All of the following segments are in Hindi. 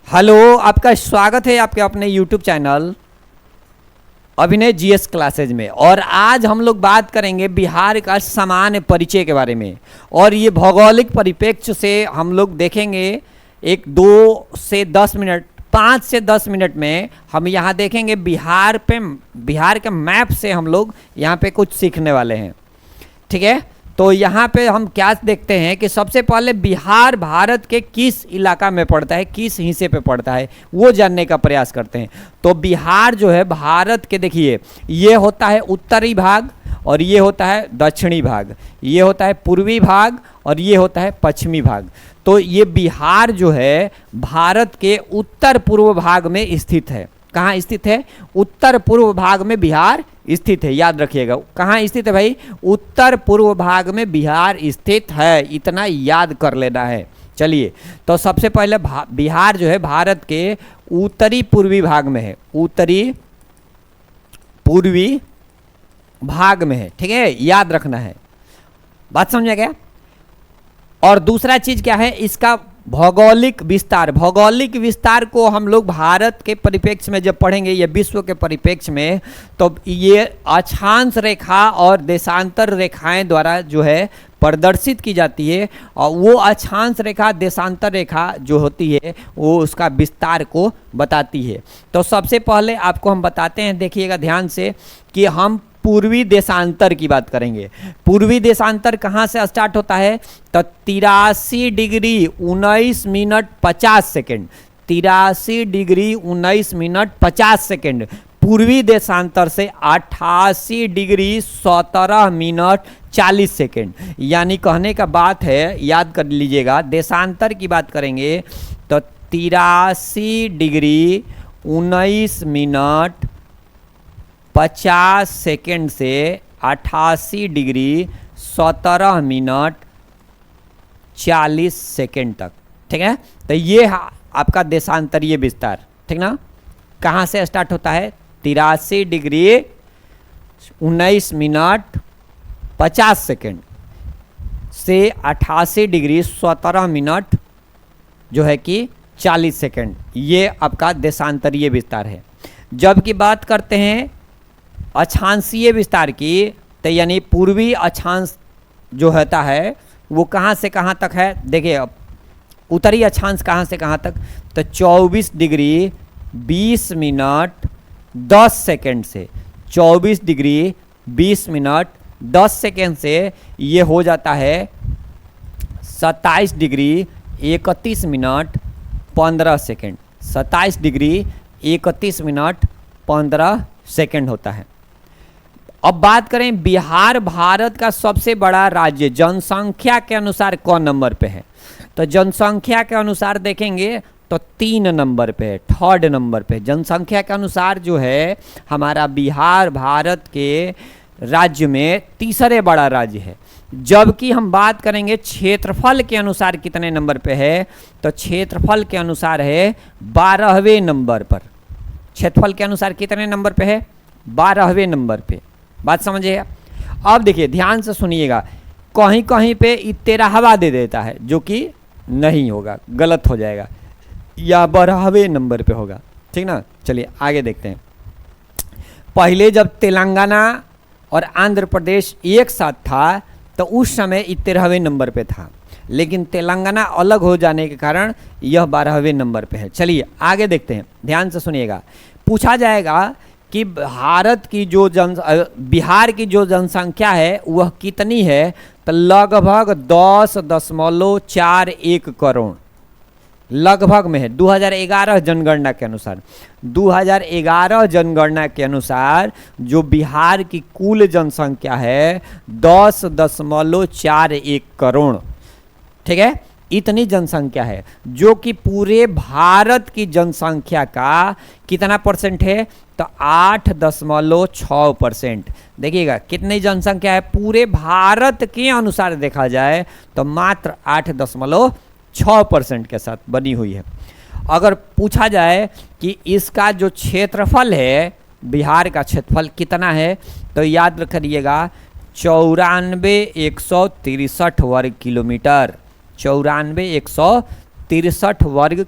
हेलो, आपका स्वागत है आपके अपने YouTube चैनल अभिनय जीएस क्लासेज में। और आज हम लोग बात करेंगे बिहार का सामान्य परिचय के बारे में। और ये भौगोलिक परिप्रेक्ष्य से हम लोग देखेंगे एक 2 से 10 मिनट 5 से 10 मिनट में हम यहाँ देखेंगे बिहार के मैप से हम लोग यहाँ पे कुछ सीखने वाले हैं। ठीक है, तो यहाँ पे हम क्या देखते हैं कि सबसे पहले बिहार भारत के किस इलाका में पड़ता है, किस हिस्से पे पड़ता है, वो जानने का प्रयास करते हैं। तो बिहार जो है भारत के, देखिए ये होता है उत्तरी भाग और ये होता है दक्षिणी भाग, ये होता है पूर्वी भाग और ये होता है पश्चिमी भाग। तो ये बिहार जो है भारत के उत्तर पूर्व भाग में स्थित है। कहाँ स्थित है? उत्तर पूर्व भाग में बिहार स्थित है। याद रखिएगा, कहाँ स्थित है भाई? उत्तर पूर्व भाग में बिहार स्थित है, इतना याद कर लेना है। चलिए, तो सबसे पहले बिहार जो है भारत के उत्तरी पूर्वी भाग में है, उत्तरी पूर्वी भाग में है। ठीक है, याद रखना है, बात समझा गया। और दूसरा चीज क्या है, इसका भौगोलिक विस्तार। भौगोलिक विस्तार को हम लोग भारत के परिप्रेक्ष्य में जब पढ़ेंगे, ये विश्व के परिप्रेक्ष्य में, तो ये अक्षांश रेखा और देशांतर रेखाएं द्वारा जो है प्रदर्शित की जाती है। और वो अक्षांश रेखा देशांतर रेखा जो होती है वो उसका विस्तार को बताती है। तो सबसे पहले आपको हम बताते हैं, देखिएगा ध्यान से, कि हम पूर्वी देशांतर की बात करेंगे। पूर्वी देशांतर कहाँ से स्टार्ट होता है? तो 83 degree 19 minute 50 second, 83 degree 19 minute 50 second पूर्वी देशांतर से 88 डिग्री 17 मिनट 40 सेकेंड। यानी कहने का बात है, याद कर लीजिएगा, देशांतर की बात करेंगे तो 83 डिग्री 19 मिनट 50 सेकेंड से 88 डिग्री 17 मिनट 40 सेकेंड तक। ठीक है, तो ये आपका देशांतरीय विस्तार। ठीक ना, कहाँ से स्टार्ट होता है? 83 डिग्री 19 मिनट 50 सेकेंड से 88 डिग्री 17 मिनट जो है कि 40 सेकेंड, ये आपका देशांतरीय विस्तार है। जबकि बात करते हैं अक्षांशीय विस्तार की, तो यानी पूर्वी अक्षांश जो होता है वो कहाँ से कहाँ तक है? देखिए, अब उत्तरी अक्षांश कहाँ से कहाँ तक? तो 24 डिग्री 20 मिनट 10 सेकेंड से, 24 डिग्री 20 मिनट 10 सेकेंड से ये हो जाता है 27 degree 31 minute 15 second, 27 degree 31 minute 15 second होता है। अब बात करें, बिहार भारत का सबसे बड़ा राज्य जनसंख्या के अनुसार कौन नंबर पे है? तो जनसंख्या के अनुसार देखेंगे तो 3 नंबर पे है, 3rd नंबर पे। जनसंख्या के अनुसार जो है हमारा बिहार भारत के राज्य में तीसरे बड़ा राज्य है। जबकि हम बात करेंगे क्षेत्रफल के अनुसार कितने नंबर पे है, तो क्षेत्रफल के अनुसार है 12वें नंबर पर। क्षेत्रफल के अनुसार कितने नंबर पे है? 12वें नंबर पे। बात समझिए। अब देखिए ध्यान से सुनिएगा, कहीं कहीं पे 13वां दे देता है, जो कि नहीं होगा, गलत हो जाएगा, या 12वें नंबर पे होगा। ठीक ना, चलिए आगे देखते हैं। पहले जब तेलंगाना और आंध्र प्रदेश एक साथ था तो उस समय 13वें नंबर पे था, लेकिन तेलंगाना अलग हो जाने के कारण यह 12वें नंबर पे है। चलिए आगे देखते हैं, ध्यान से सुनिएगा। पूछा जाएगा कि भारत की जो बिहार की जो जनसंख्या है वह कितनी है? तो लगभग 10.41 करोड़ लगभग में है। 2011 जनगणना के अनुसार, 2011 जनगणना के अनुसार जो बिहार की कुल जनसंख्या है 10.41 करोड़। ठीक है, इतनी जनसंख्या है, जो कि पूरे भारत की जनसंख्या का कितना परसेंट है? तो 8.6%। देखिएगा कितनी जनसंख्या है पूरे भारत के अनुसार देखा जाए तो मात्र 8.6% के साथ बनी हुई है। अगर पूछा जाए कि इसका जो क्षेत्रफल है, बिहार का क्षेत्रफल कितना है, तो याद रखिएगा 94,163 वर्ग किलोमीटर, 94,163 वर्ग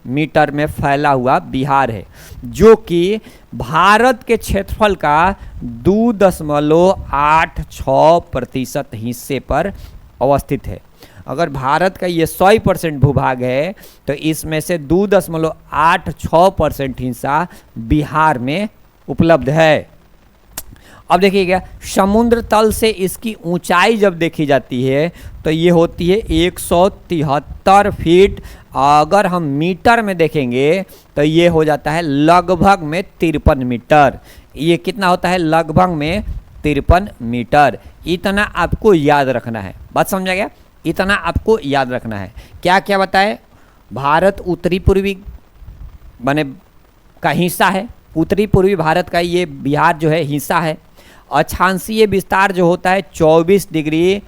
मीटर में फैला हुआ बिहार है, जो कि भारत के क्षेत्रफल का 2.86% हिस्से पर अवस्थित है। अगर भारत का ये 100% भूभाग है तो इसमें से 2.86% हिस्सा बिहार में उपलब्ध है। अब देखिएगा, समुद्र तल से इसकी ऊंचाई जब देखी जाती है तो ये होती है 173 फीट। अगर हम मीटर में देखेंगे तो ये हो जाता है लगभग में 53 मीटर। ये कितना होता है? लगभग में 53 मीटर। इतना आपको याद रखना है। बात समझा गया? इतना आपको याद रखना है। क्या क्या बताए? भारत उत्तरी पूर्वी बने का हिस्सा है, उत्तरी पूर्वी भारत का ये बिहार जो है हिस्सा है। अक्षांशीय विस्तार जो होता है 24 डिग्री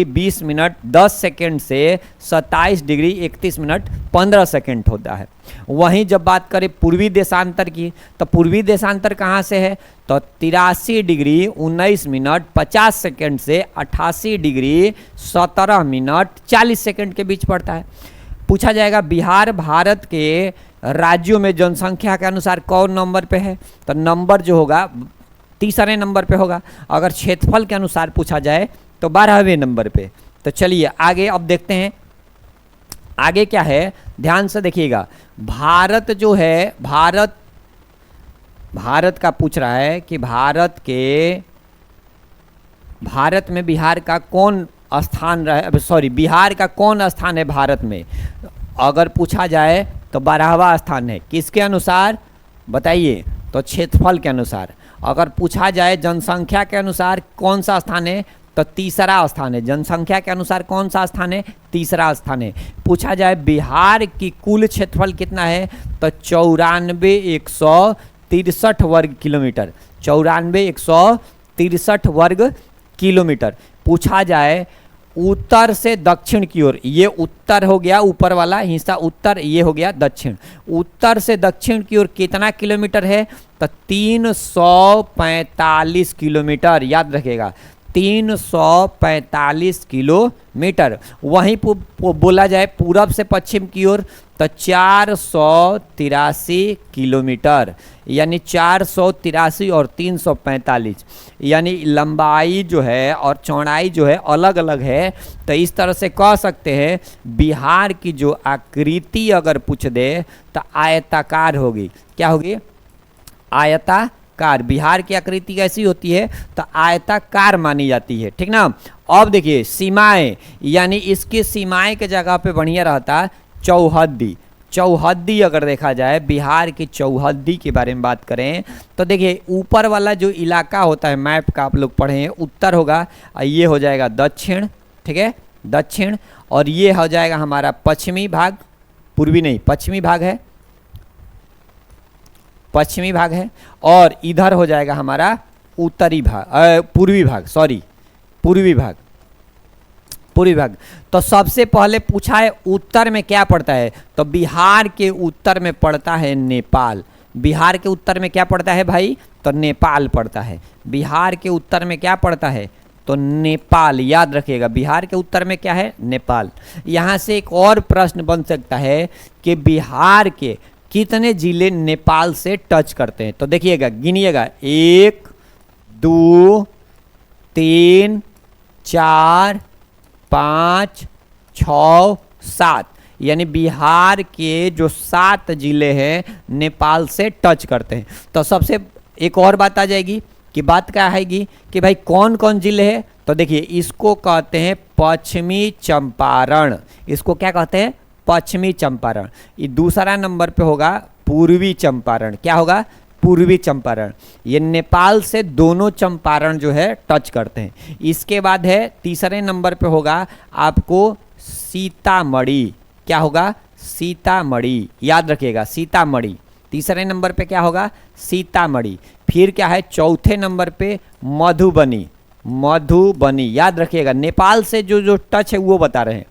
20 मिनट 10 सेकेंड से 27 डिग्री 31 मिनट 15 सेकेंड होता है। वहीं जब बात करें पूर्वी देशांतर की, तो पूर्वी देशांतर कहाँ से है? तो 83 डिग्री 19 मिनट 50 सेकेंड से 88 डिग्री 17 मिनट 40 सेकेंड के बीच पड़ता है। पूछा जाएगा बिहार भारत के राज्यों में जनसंख्या के अनुसार कौन नंबर पे है? तो नंबर जो होगा तीसरे नंबर पे होगा। अगर क्षेत्रफल के अनुसार पूछा जाए तो 12वें नंबर पे। तो चलिए आगे अब देखते हैं आगे क्या है। ध्यान से देखिएगा, भारत जो है भारत का पूछ रहा है कि भारत में बिहार का कौन स्थान रहे, सॉरी बिहार का कौन स्थान है भारत में? अगर पूछा जाए तो 12वां स्थान है। किसके अनुसार बताइए? तो क्षेत्रफल के अनुसार। अगर पूछा जाए जनसंख्या के अनुसार कौन सा स्थान है, तो तीसरा स्थान है। जनसंख्या के अनुसार कौन सा स्थान है? तीसरा स्थान है। पूछा जाए बिहार की कुल क्षेत्रफल कितना है, तो 94,163 वर्ग किलोमीटर। 94,163 वर्ग किलोमीटर। पूछा जाए उत्तर से दक्षिण की ओर, ये उत्तर हो गया ऊपर वाला हिस्सा उत्तर, ये हो गया दक्षिण। उत्तर से दक्षिण की ओर कितना किलोमीटर है? तो 345 किलोमीटर। याद रखिएगा 345 किलोमीटर। वहीं बोला जाए पूरब से पश्चिम की ओर तो 483 किलोमीटर, यानी 483 और 345, यानी लंबाई जो है और चौड़ाई जो है अलग अलग है। तो इस तरह से कह सकते हैं बिहार की जो आकृति अगर पूछ दे तो आयताकार होगी। क्या होगी? आयताकार। बिहार की आकृति कैसी होती है? तो आयताकार मानी जाती है। ठीक ना? अब देखिए सीमाएं, यानी इसकी सीमाएं के जगह पे बढ़िया रहता चौहद्दी। चौहद्दी अगर देखा जाए, बिहार की चौहद्दी के बारे में बात करें तो देखिए ऊपर वाला जो इलाका होता है मैप का आप लोग पढ़े हैं, उत्तर होगा और ये हो जाएगा दक्षिण। ठीक है, दक्षिण। और ये हो जाएगा हमारा पश्चिमी भाग, पूर्वी नहीं पश्चिमी भाग है, पश्चिमी भाग है। और इधर हो जाएगा हमारा उत्तरी भाग, पूर्वी भाग, सॉरी पूर्वी भाग, पूर्वी भाग। तो सबसे पहले पूछा है उत्तर में क्या पड़ता है? तो बिहार के उत्तर में पड़ता है नेपाल। बिहार के उत्तर में क्या पड़ता है भाई? तो नेपाल पड़ता है। बिहार के उत्तर में क्या पड़ता है? तो नेपाल। याद रखिएगा बिहार के उत्तर में क्या है? नेपाल। यहाँ से एक और प्रश्न बन सकता है कि बिहार के कितने जिले नेपाल से टच करते हैं? तो देखिएगा, गिनिएगा 1 2 3 4 5 6 7, यानी बिहार के जो 7 जिले हैं नेपाल से टच करते हैं। तो सबसे एक और बात आ जाएगी कि बात क्या आएगी कि भाई कौन कौन जिले हैं? तो देखिए इसको कहते हैं पश्चिमी चंपारण। इसको क्या कहते हैं? पश्चिमी चंपारण। ये दूसरा नंबर पे होगा पूर्वी चंपारण। क्या होगा? पूर्वी चंपारण। ये नेपाल से दोनों चंपारण जो है टच करते हैं। इसके बाद है तीसरे नंबर पे होगा आपको सीतामढ़ी। क्या होगा? सीतामढ़ी। याद रखिएगा सीतामढ़ी। तीसरे नंबर पे क्या होगा? सीतामढ़ी। फिर क्या है? चौथे नंबर पे मधुबनी। मधुबनी याद रखिएगा, नेपाल से जो जो टच है वो बता रहे हैं।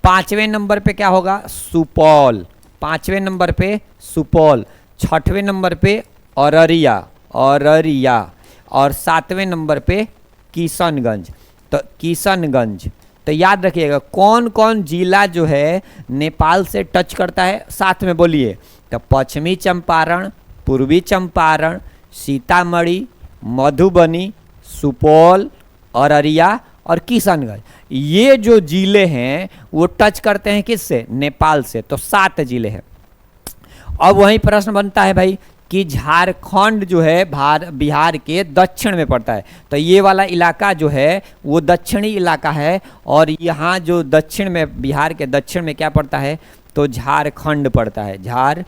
पांचवें नंबर पे क्या होगा? सुपौल। पांचवें नंबर पे सुपौल। छठवें नंबर पे अररिया। अररिया। और सातवें नंबर पे किशनगंज। तो किशनगंज। तो याद रखिएगा कौन कौन जिला जो है नेपाल से टच करता है, साथ में बोलिए। तो पश्चिमी चंपारण, पूर्वी चंपारण, सीतामढ़ी, मधुबनी, सुपौल, अररिया और किशनगंज, ये जो जिले हैं वो टच करते हैं किससे? नेपाल से। तो 7 जिले हैं। अब वही प्रश्न बनता है भाई कि झारखंड जो है बिहार के दक्षिण में पड़ता है, तो ये वाला इलाका जो है वो दक्षिणी इलाका है, और यहाँ जो दक्षिण में, बिहार के दक्षिण में क्या पड़ता है? तो झारखंड पड़ता है। झारखंड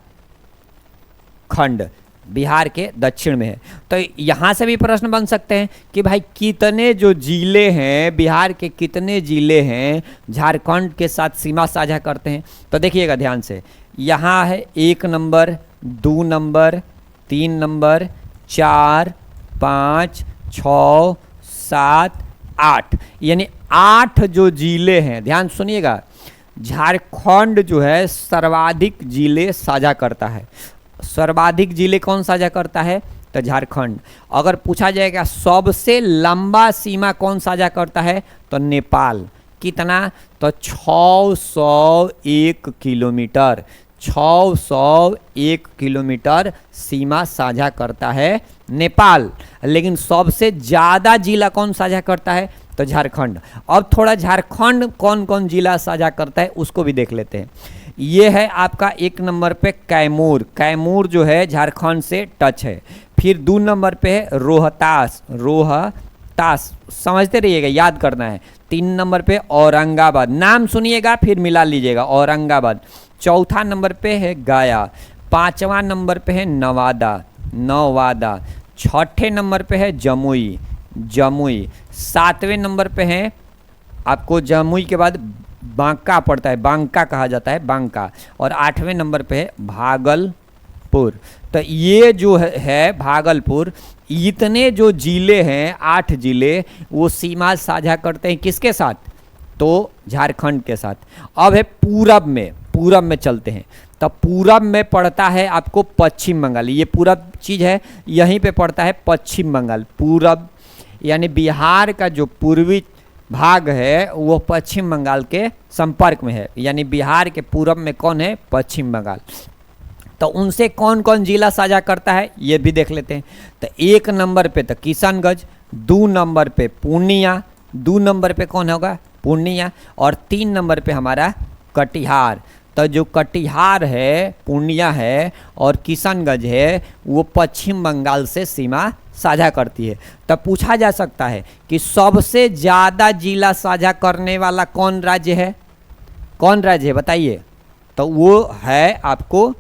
बिहार के दक्षिण में है। तो यहाँ से भी प्रश्न बन सकते हैं कि भाई कितने जो जिले हैं, बिहार के कितने जिले हैं झारखंड के साथ सीमा साझा करते हैं? तो देखिएगा ध्यान से, यहाँ है 1 नंबर, 2 नंबर, 3 नंबर, 4, 5, 6, 7, 8, यानी 8 जो जिले हैं। ध्यान सुनिएगा, झारखंड जो है सर्वाधिक जिले साझा करता है। सर्वाधिक जिले कौन साझा करता है? तो झारखंड। अगर पूछा जाएगा सबसे लंबा सीमा कौन साझा करता है? तो नेपाल। कितना? तो 601 किलोमीटर। 601 किलोमीटर सीमा साझा करता है नेपाल। लेकिन सबसे ज़्यादा जिला कौन साझा करता है? तो झारखंड। अब थोड़ा झारखंड कौन कौन जिला साझा करता है उसको भी देख लेते हैं। ये है आपका 1 नंबर पे कैमूर। कैमूर जो है झारखंड से टच है। फिर 2 नंबर पे है रोहतास। रोहतास समझते रहिएगा, याद करना है। 3 नंबर पे औरंगाबाद, नाम सुनिएगा फिर मिला लीजिएगा, औरंगाबाद। 4था नंबर पे है गया। 5वां नंबर पे है नवादा। 6ठे नंबर पे है जमुई। 7वें नंबर पे है आपको, जमुई के बाद बांका पड़ता है, बांका कहा जाता है, बांका। और 8वें नंबर पे है भागलपुर। तो ये जो है भागलपुर, इतने जो जिले हैं 8 जिले, वो सीमा साझा करते हैं किसके साथ? तो झारखंड के साथ। अब है पूरब में चलते हैं। तो पूरब में पड़ता है आपको पश्चिम बंगाल। ये पूरब चीज़ है, यहीं पे पड़ता है पश्चिम बंगाल। पूरब यानी बिहार का जो पूर्वी भाग है वो पश्चिम बंगाल के संपर्क में है, यानी बिहार के पूरब में कौन है? पश्चिम बंगाल। तो उनसे कौन कौन जिला साझा करता है ये भी देख लेते हैं। तो 1 नंबर पे तो किशनगंज, 2 नंबर पे पूर्णिया, 2 नंबर पे कौन होगा? पूर्णिया। और 3 नंबर पे हमारा कटिहार। तो जो कटिहार है, पूर्णिया है और किशनगंज है, वो पश्चिम बंगाल से सीमा साझा करती है। तब पूछा जा सकता है कि सबसे ज़्यादा जिला साझा करने वाला कौन राज्य है? कौन राज्य है बताइए? तो वो है आपको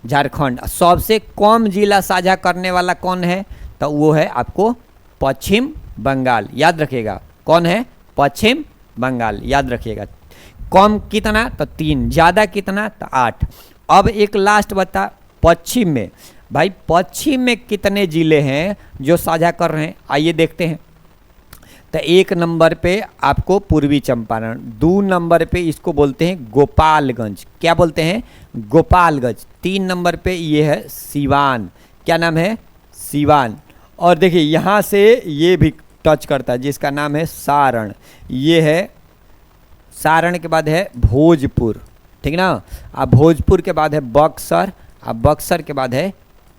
झारखंड। सबसे कम जिला साझा करने वाला कौन है? तो वो है आपको पश्चिम बंगाल। याद रखिएगा, कौन है? पश्चिम बंगाल। याद रखिएगा। कम कितना? तो 3। ज़्यादा कितना? तो 8। अब एक लास्ट बता, पश्चिम में भाई, पश्चिम में कितने जिले हैं जो साझा कर रहे हैं? आइए देखते हैं। तो 1 नंबर पे आपको पूर्वी चंपारण, 2 नंबर पे इसको बोलते हैं गोपालगंज। क्या बोलते हैं? गोपालगंज। 3 नंबर पे ये है सिवान। क्या नाम है? सिवान। और देखिए यहाँ से ये भी टच करता है जिसका नाम है सारण। ये है सारण के बाद है भोजपुर, ठीक ना। अब भोजपुर के बाद है बक्सर, अब बक्सर के बाद है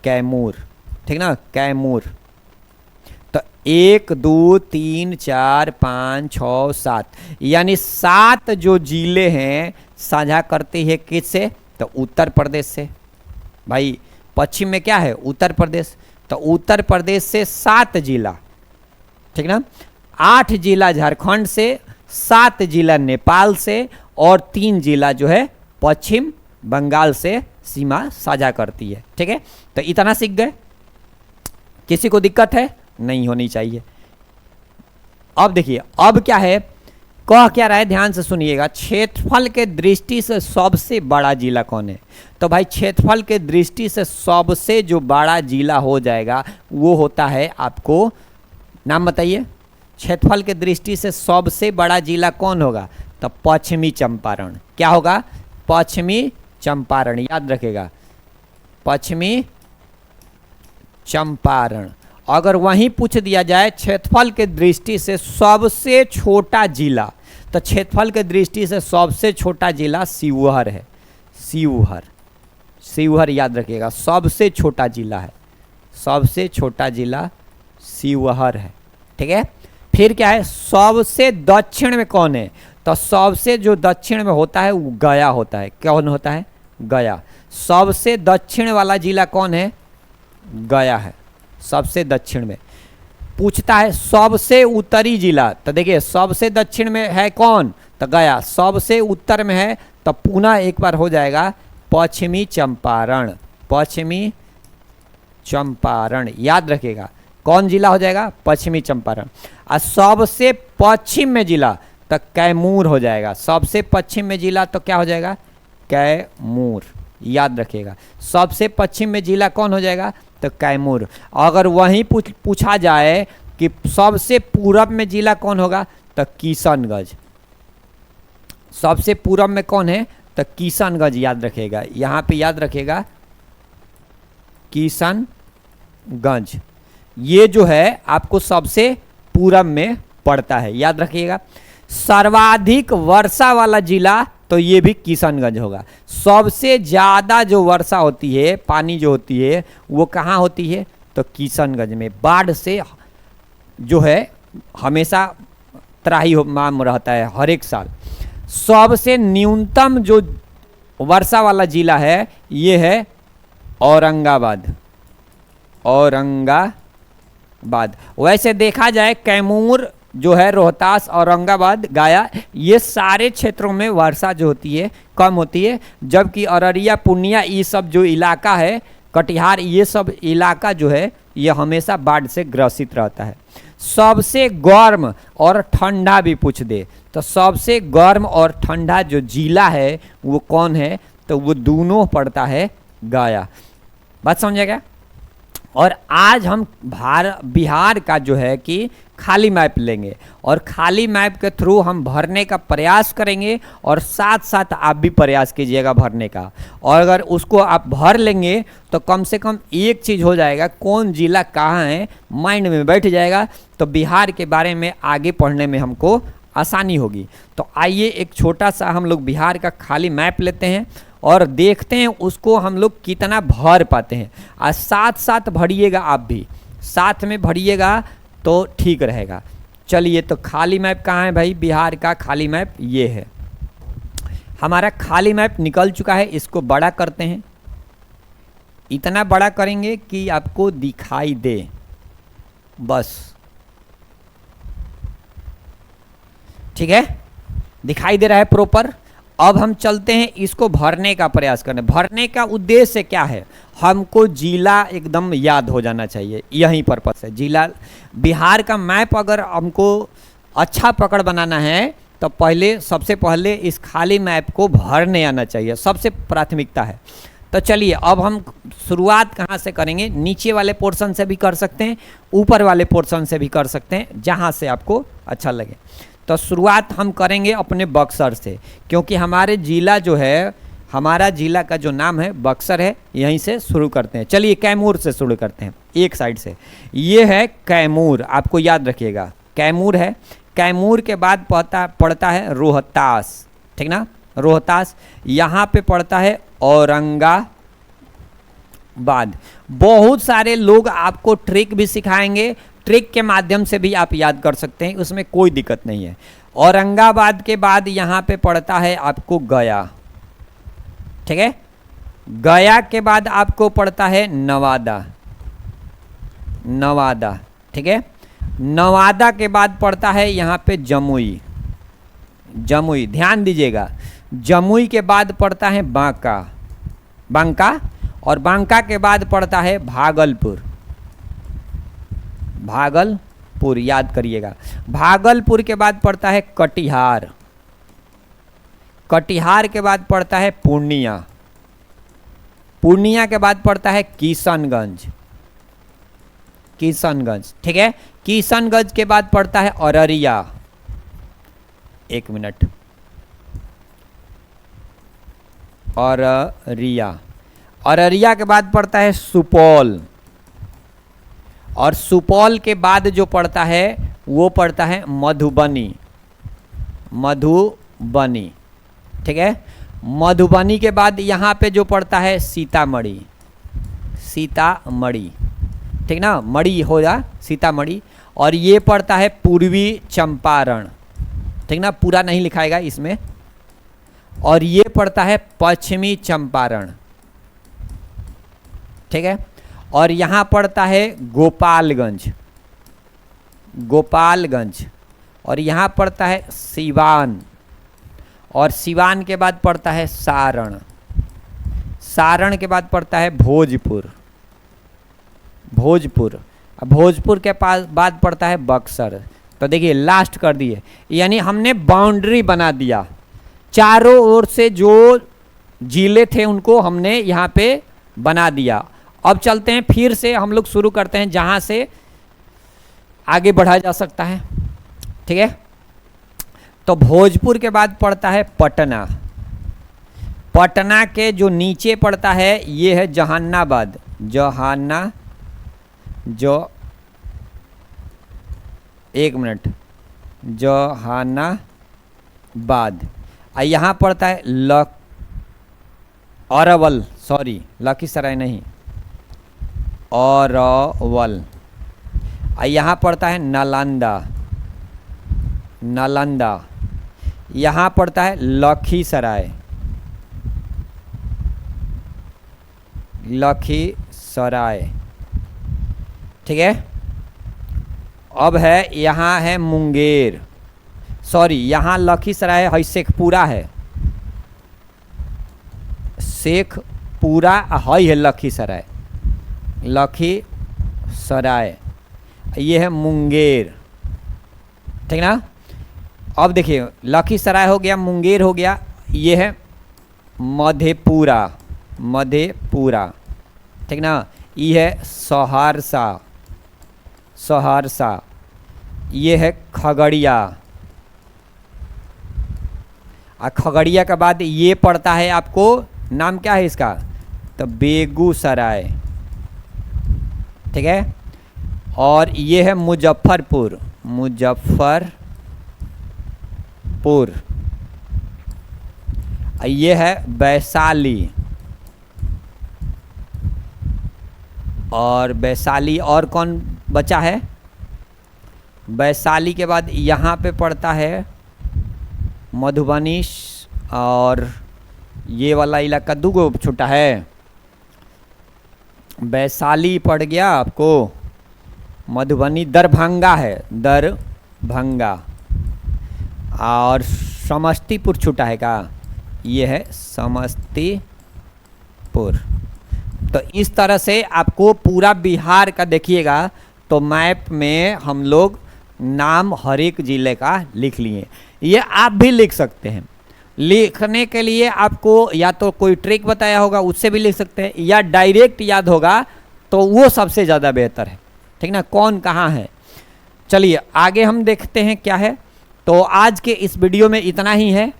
कैमूर, ठीक ना, कैमूर। तो 1 2 3 4 5 6 7 यानी 7 जो जिले हैं साझा करते हैं किससे? तो उत्तर प्रदेश से। भाई पश्चिम में क्या है? उत्तर प्रदेश। तो उत्तर प्रदेश से 7 जिला, ठीक ना। 8 जिला झारखंड से, 7 जिला नेपाल से और 3 जिला जो है पश्चिम बंगाल से सीमा साझा करती है, ठीक है। तो इतना सीख गए, किसी को दिक्कत है? नहीं होनी चाहिए। अब देखिए अब क्या है, कह क्या रहा है, ध्यान से सुनिएगा। क्षेत्रफल के दृष्टि से सबसे बड़ा जिला कौन है? तो भाई क्षेत्रफल के दृष्टि से सबसे जो बड़ा जिला हो जाएगा वो होता है आपको, नाम बताइए। क्षेत्रफल के दृष्टि से सबसे बड़ा जिला कौन होगा? तो पश्चिमी चंपारण। क्या होगा? पश्चिमी चंपारण। याद रखेगा, पश्चिमी चंपारण। अगर वहीं पूछ दिया जाए क्षेत्रफल के दृष्टि से सबसे छोटा जिला, तो क्षेत्रफल की दृष्टि से सबसे छोटा जिला शिवहर है। शिवहर, शिवहर याद रखिएगा, सबसे छोटा जिला है, सबसे छोटा जिला शिवहर है। ठीक है, फिर क्या है, सबसे दक्षिण में कौन है, तो सबसे जो दक्षिण में होता है वो गया होता है। कौन होता है, गया। सबसे दक्षिण वाला जिला कौन है, गया है, सबसे दक्षिण में। पूछता है सबसे उत्तरी जिला, तो देखिए सबसे दक्षिण में है कौन, तो गया। सबसे उत्तर में है तो पुनः एक बार हो जाएगा पश्चिमी चंपारण, पश्चिमी चंपारण याद रखिएगा, कौन जिला हो जाएगा, पश्चिमी चंपारण। और सबसे पश्चिम में जिला तो कैमूर हो जाएगा, सबसे पश्चिम में जिला तो क्या हो जाएगा, कैमूर याद रखिएगा। सबसे पश्चिम में जिला कौन हो जाएगा, तो कैमूर। अगर वहीं पूछा जाए कि सबसे पूरब में जिला कौन होगा, तो किशनगंज। सबसे पूरब में कौन है, तो किशनगंज याद रखिएगा, यहाँ पे याद रखिएगा किशनगंज। ये जो है आपको सबसे पूरब में पड़ता है, याद रखिएगा। सर्वाधिक वर्षा वाला जिला तो ये भी किशनगंज होगा। सबसे ज़्यादा जो वर्षा होती है, पानी जो होती है वो कहाँ होती है, तो किशनगंज में। बाढ़ से जो है हमेशा त्राही माम रहता है हर एक साल। सबसे न्यूनतम जो वर्षा वाला जिला है ये है औरंगाबाद, औरंगाबाद। वैसे देखा जाए कैमूर जो है, रोहतास, औरंगाबाद, गया, ये सारे क्षेत्रों में वर्षा जो होती है कम होती है, जबकि अररिया, पूर्णिया, ये सब जो इलाका है, कटिहार, ये सब इलाका जो है ये हमेशा बाढ़ से ग्रसित रहता है। सबसे गर्म और ठंडा भी पूछ दे तो सबसे गर्म और ठंडा जो जिला है वो कौन है, तो वो दोनों पड़ता है गया। बात समझे क्या। और आज हम बिहार का जो है कि खाली मैप लेंगे और खाली मैप के थ्रू हम भरने का प्रयास करेंगे, और साथ साथ आप भी प्रयास कीजिएगा भरने का। और अगर उसको आप भर लेंगे तो कम से कम एक चीज़ हो जाएगा, कौन जिला कहाँ है माइंड में बैठ जाएगा, तो बिहार के बारे में आगे पढ़ने में हमको आसानी होगी। तो आइए एक छोटा सा हम लोग बिहार का खाली मैप लेते हैं और देखते हैं उसको हम लोग कितना भर पाते हैं। और साथ साथ भरिएगा, आप भी साथ में भरिएगा तो ठीक रहेगा। चलिए, तो खाली मैप कहाँ है भाई, बिहार का खाली मैप ये है। हमारा खाली मैप निकल चुका है, इसको बड़ा करते हैं। इतना बड़ा करेंगे कि आपको दिखाई दे, बस ठीक है, दिखाई दे रहा है प्रॉपर। अब हम चलते हैं इसको भरने का प्रयास करने। भरने का उद्देश्य क्या है, हमको जिला एकदम याद हो जाना चाहिए, यही पर्पस है। जिला, बिहार का मैप अगर हमको अच्छा पकड़ बनाना है तो पहले, सबसे पहले इस खाली मैप को भरने आना चाहिए, सबसे प्राथमिकता है। तो चलिए अब हम शुरुआत कहाँ से करेंगे, नीचे वाले पोर्शन से भी कर सकते हैं, ऊपर वाले पोर्शन से भी कर सकते हैं, जहाँ से आपको अच्छा लगे। तो शुरुआत हम करेंगे अपने बक्सर से, क्योंकि हमारे जिला जो है, हमारा जिला का जो नाम है बक्सर है, यहीं से शुरू करते हैं। चलिए कैमूर से शुरू करते हैं, एक साइड से। ये है कैमूर, आपको याद रखिएगा कैमूर है। कैमूर के बाद पड़ता है रोहतास, ठीक ना, रोहतास। यहाँ पे पड़ता है औरंगाबाद। बहुत सारे लोग आपको ट्रिक भी सिखाएंगे, ट्रिक के माध्यम से भी आप याद कर सकते हैं, उसमें कोई दिक्कत नहीं है। औरंगाबाद के बाद यहाँ पे पड़ता है आपको गया, ठीक है। गया के बाद आपको पड़ता है नवादा, नवादा, ठीक है। नवादा के बाद पड़ता है यहाँ पे जमुई, जमुई, ध्यान दीजिएगा। जमुई के बाद पड़ता है बांका, बांका, और बांका के बाद पड़ता है भागलपुर, भागलपुर, याद करिएगा। भागलपुर के बाद पड़ता है कटिहार, कटिहार के बाद पड़ता है पूर्णिया, पूर्णिया के बाद पड़ता है किशनगंज, किशनगंज, ठीक है। किशनगंज के बाद पड़ता है अररिया, एक मिनट, अररिया, अररिया के बाद पड़ता है सुपौल, और सुपौल के बाद जो पड़ता है वो पड़ता है मधुबनी, मधुबनी, ठीक है। मधुबनी के बाद यहाँ पे जो पड़ता है सीतामढ़ी, सीतामढ़ी, ठीक ना, मढ़ी होगा सीतामढ़ी। और ये पड़ता है पूर्वी चंपारण, ठीक ना, पूरा नहीं लिखाएगा इसमें। और ये पड़ता है पश्चिमी चंपारण, ठीक है। और यहाँ पड़ता है गोपालगंज, गोपालगंज। और यहाँ पड़ता है सिवान, और सिवान के बाद पड़ता है सारण, सारण के बाद पड़ता है भोजपुर, भोजपुर। अब भोजपुर के पास बाद पड़ता है बक्सर। तो देखिए लास्ट कर दिए, यानी हमने बाउंड्री बना दिया, चारों ओर से जो जिले थे उनको हमने यहाँ पे बना दिया। अब चलते हैं फिर से हम लोग शुरू करते हैं जहाँ से आगे बढ़ा जा सकता है, ठीक है। तो भोजपुर के बाद पड़ता है पटना, पटना के जो नीचे पड़ता है ये है जहानाबाद, एक मिनट, जहानाबाद। यहाँ पड़ता है अरवल, सॉरी लखीसराय नहीं, अरवल। यहाँ पड़ता है नालंदा, नालंदा। यहाँ पड़ता है लखीसराय, लखीसराय, ठीक है। अब है यहाँ है मुंगेर, सॉरी यहाँ लखीसराय है, शेखपुरा है, शेखपुरा है लखीसराय, लखीसराय। ये है मुंगेर, ठीक ना। अब देखिए लखीसराय हो गया, मुंगेर हो गया, ये है मधेपुरा, मधेपुरा, ठीक ना। ये है सहरसा, सहरसा। ये है खगड़िया, खगड़िया के बाद ये पड़ता है आपको, नाम क्या है इसका, तो बेगूसराय, ठीक है। और ये है मुजफ्फरपुर, मुजफ्फरपुर। ये है वैशाली, और वैशाली। और कौन बचा है, वैशाली के बाद यहाँ पे पड़ता है मधुबनी, और ये वाला इलाका दूगो छोटा है, वैशाली पड़ गया आपको, मधुबनी, दरभंगा है, दरभंगा। और समस्तीपुर छूटा है का, ये है समस्तीपुर। तो इस तरह से आपको पूरा बिहार का देखिएगा तो मैप में हम लोग नाम हर एक ज़िले का लिख लिए। ये आप भी लिख सकते हैं। लिखने के लिए आपको या तो कोई ट्रिक बताया होगा उससे भी लिख सकते हैं, या डायरेक्ट याद होगा तो वो सबसे ज़्यादा बेहतर है, ठीक ना, कौन कहाँ है। चलिए आगे हम देखते हैं क्या है। तो आज के इस वीडियो में इतना ही है।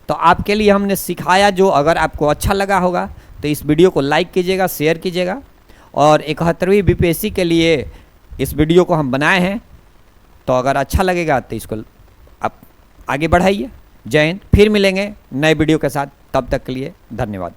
तो आपके लिए हमने सिखाया जो, अगर आपको अच्छा लगा होगा तो इस वीडियो को लाइक कीजिएगा, शेयर कीजिएगा। और 71वीं बीपीएससी के लिए इस वीडियो को हम बनाए हैं, तो अगर अच्छा लगेगा तो इसको आप आगे बढ़ाइए। जय हिंद, फिर मिलेंगे नए वीडियो के साथ, तब तक के लिए धन्यवाद।